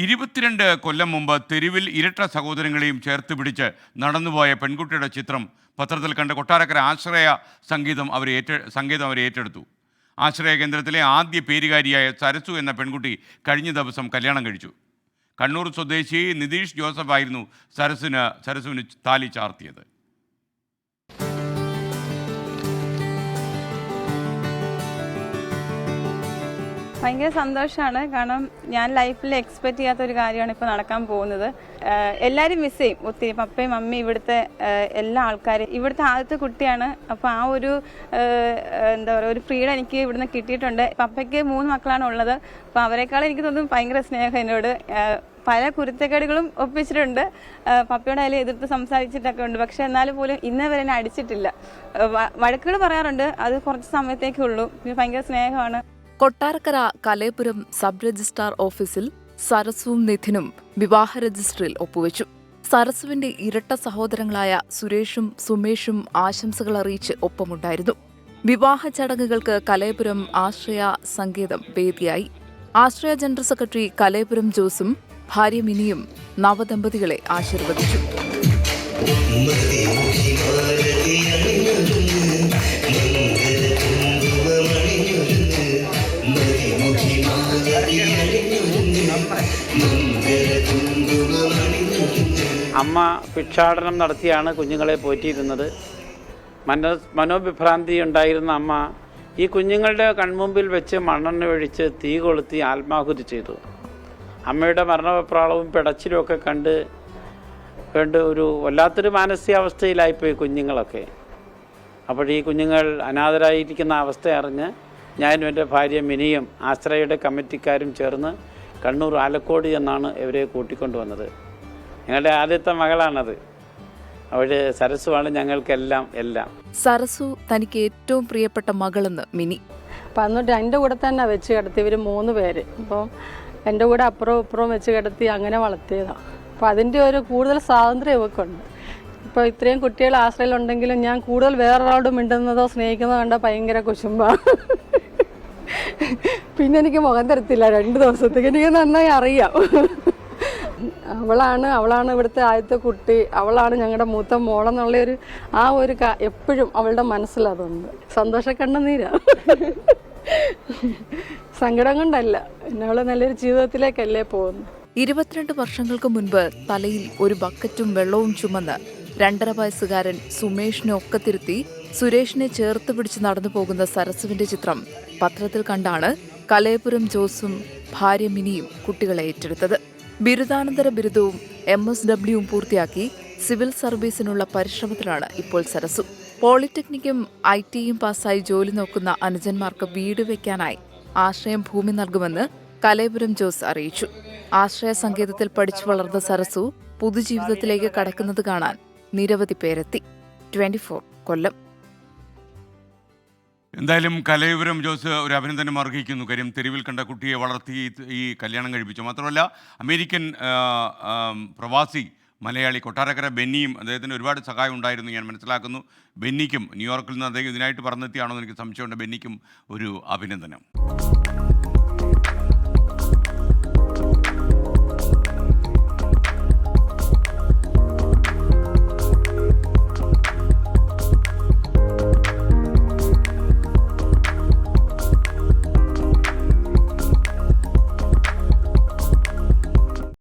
22 കൊല്ലം മുമ്പ് തെരുവിൽ ഇരട്ട സഹോദരങ്ങളെയും ചേർത്ത് പിടിച്ച് നടന്നുപോയ പെൺകുട്ടിയുടെ ചിത്രം പത്രത്തിൽ കണ്ട കൊട്ടാരക്കര ആശ്രയ സംഗീതം അവർ ഏറ്റെടുത്തു. ആശ്രയ കേന്ദ്രത്തിലെ ആദ്യ പേരുകാരിയായ സരസു എന്ന പെൺകുട്ടി കഴിഞ്ഞ ദിവസം കല്യാണം കഴിച്ചു. കണ്ണൂർ സ്വദേശി നിതീഷ് ജോസഫ് ആയിരുന്നു സരസുവിന് താലി ചാർത്തിയത്. ഭയങ്കര സന്തോഷമാണ്. കാരണം ഞാൻ ലൈഫിൽ എക്സ്പെക്റ്റ് ചെയ്യാത്ത ഒരു കാര്യമാണ് ഇപ്പോൾ നടക്കാൻ പോകുന്നത്. എല്ലാവരും മിസ് ചെയ്യും ഒത്തിരി. പപ്പയും മമ്മി, ഇവിടുത്തെ എല്ലാ ആൾക്കാരും. ഇവിടുത്തെ ആദ്യത്തെ കുട്ടിയാണ്. അപ്പോൾ ആ ഒരു എന്താ പറയുക, ഒരു ഫ്രീഡം എനിക്ക് ഇവിടുന്ന് കിട്ടിയിട്ടുണ്ട്. പപ്പയ്ക്ക് 3 മക്കളാണ് ഉള്ളത്. അപ്പോൾ അവരെക്കാളും എനിക്ക് തോന്നുന്നു ഭയങ്കര സ്നേഹം എന്നോട്. പല കുരുത്തക്കേടുകളും ഒപ്പിച്ചിട്ടുണ്ട്. പപ്പയോട് അതിൽ എതിർത്ത് സംസാരിച്ചിട്ടൊക്കെ ഉണ്ട്. പക്ഷെ എന്നാലും പോലും ഇന്നേ വരെ എന്നെ അടിച്ചിട്ടില്ല. വഴക്കുകൾ പറയാറുണ്ട്, അത് കുറച്ച് സമയത്തേക്കേ ഉള്ളൂ. ഭയങ്കര സ്നേഹമാണ്. കൊട്ടാരക്കര കലയപുരം സബ് രജിസ്ട്രാർ ഓഫീസിൽ സരസുവും നിധിനും വിവാഹ രജിസ്റ്ററിൽ ഒപ്പുവെച്ചു. സരസുവിന്റെ ഇരട്ട സഹോദരങ്ങളായ സുരേഷും സുമേഷും ആശംസകൾ അറിയിച്ച് ഒപ്പമുണ്ടായിരുന്നു. വിവാഹ ചടങ്ങുകൾക്ക് കലയപുരം ആശ്രയ സംഗീതം വേദിയായി. ആശ്രയ ജനറൽ സെക്രട്ടറി കലയപുരം ജോസും ഭാര്യ മിനിയും നവദമ്പതികളെ ആശീർവദിച്ചു. അമ്മ ഭിക്ഷാടനം നടത്തിയാണ് കുഞ്ഞുങ്ങളെ പോറ്റിയിരുന്നത്. മനോവിഭ്രാന്തി ഉണ്ടായിരുന്ന അമ്മ ഈ കുഞ്ഞുങ്ങളുടെ കൺമുമ്പിൽ വെച്ച് മണ്ണെണ്ണ ഒഴിച്ച് തീ കൊളുത്തി ആത്മാഹുതി ചെയ്തു. അമ്മയുടെ മരണപ്രാളവും പിടച്ചിലുമൊക്കെ കണ്ട് ഒരു വല്ലാത്തൊരു മാനസികാവസ്ഥയിലായിപ്പോയി കുഞ്ഞുങ്ങളൊക്കെ. അപ്പോൾ ഈ കുഞ്ഞുങ്ങൾ അനാഥരായിരിക്കുന്ന അവസ്ഥ അറിഞ്ഞ് ഞാനും എൻ്റെ ഭാര്യ മിനിയും ആശ്രയയുടെ കമ്മിറ്റിക്കാരും ചേർന്ന് കണ്ണൂർ ആലക്കോട് എന്നാണ് ഇവരെ കൂട്ടിക്കൊണ്ടുവന്നത്. ഞങ്ങളുടെ ആദ്യത്തെ മകളാണത്. അവര് സരസുവാണ് ഞങ്ങൾക്കെല്ലാം എല്ലാം. സരസു തനിക്ക് ഏറ്റവും പ്രിയപ്പെട്ട മകളെന്ന് മിനി. അപ്പം എന്നിട്ട് എൻ്റെ കൂടെ തന്നെ വെച്ച് കിടത്തി. ഇവർ 3 പേര്. അപ്പോൾ എൻ്റെ കൂടെ അപ്പുറവും ഇപ്പുറവും വെച്ച് കിടത്തി അങ്ങനെ വളർത്തിയതാണ്. അപ്പോൾ അതിൻ്റെ ഒരു കൂടുതൽ സ്വാതന്ത്ര്യം ഇവർക്ക് ഉണ്ട്. ഇപ്പോൾ ഇത്രയും കുട്ടികൾ ആശ്രയിലുണ്ടെങ്കിലും ഞാൻ കൂടുതൽ വേറൊരാളോട് മിണ്ടുന്നതോ സ്നേഹിക്കുന്നതോ കണ്ടാൽ ഭയങ്കര കുശുമ്പാണ്. പിന്നെ എനിക്ക് മുഖം തരത്തില്ല 2 ദിവസത്തേക്ക്. എനിക്ക് നന്നായി അറിയാം. അവളാണ് ഇവിടുത്തെ ആദ്യത്തെ കുട്ടി. അവളാണ് ഞങ്ങളുടെ മൂത്ത മോളെന്നുള്ളൊരു എപ്പോഴും അവളുടെ മനസ്സിലതുണ്ട്. സന്തോഷക്കണ്ണുനീരാ. സങ്കടം കൊണ്ടല്ല, അവള് നല്ലൊരു ജീവിതത്തിലേക്കല്ലേ പോകുന്നു. 22 വർഷങ്ങൾക്ക് മുൻപ് തലയിൽ ഒരു ബക്കറ്റും വെള്ളവും ചുമന്ന് 2.5 വയസ്സുകാരൻ സുമേഷിനെ ഒക്കത്തിരുത്തി സുരേഷിനെ ചേർത്ത് പിടിച്ച് നടന്നു പോകുന്ന സരസുവിന്റെ ചിത്രം പത്രത്തിൽ കണ്ടാണ് കലയപുരം ജോസും ഭാര്യ മിനിയും കുട്ടികളെ ഏറ്റെടുത്തത്. ബിരുദാനന്തര ബിരുദവും MSWയും പൂർത്തിയാക്കി സിവിൽ സർവീസിനുള്ള പരിശ്രമത്തിലാണ് ഇപ്പോൾ സരസു. പോളിടെക്നിക്കും ITയും പാസ്സായി ജോലി നോക്കുന്ന അനുജന്മാർക്ക് വീട് വയ്ക്കാനായി ആശ്രയം ഭൂമി നൽകുമെന്ന് കലയപുരം ജോസ് അറിയിച്ചു. ആശ്രയ സംഗീതത്തിൽ പഠിച്ചു വളർന്ന സരസു പുതുജീവിതത്തിലേക്ക് കടക്കുന്നത് കാണാൻ നിരവധി പേരെത്തി. 24 കൊല്ലം. എന്തായാലും കലയപുരം ജോസ് ഒരു അഭിനന്ദനം അർഹിക്കുന്നു. കാര്യം തെരുവിൽ കണ്ട കുട്ടിയെ വളർത്തി ഈ കല്യാണം കഴിപ്പിച്ചു. മാത്രമല്ല അമേരിക്കൻ പ്രവാസി മലയാളി കൊട്ടാരക്കര ബെന്നിയും അദ്ദേഹത്തിന് ഒരുപാട് സഹായം ഉണ്ടായിരുന്നു ഞാൻ മനസ്സിലാക്കുന്നു. ബെന്നിക്കും ന്യൂയോർക്കിൽ നിന്ന് അദ്ദേഹം ഇതിനായിട്ട് പറഞ്ഞെത്തിയാണോ എന്ന് എനിക്ക് സംശയമുണ്ട്. ബെന്നിക്കും ഒരു അഭിനന്ദനം.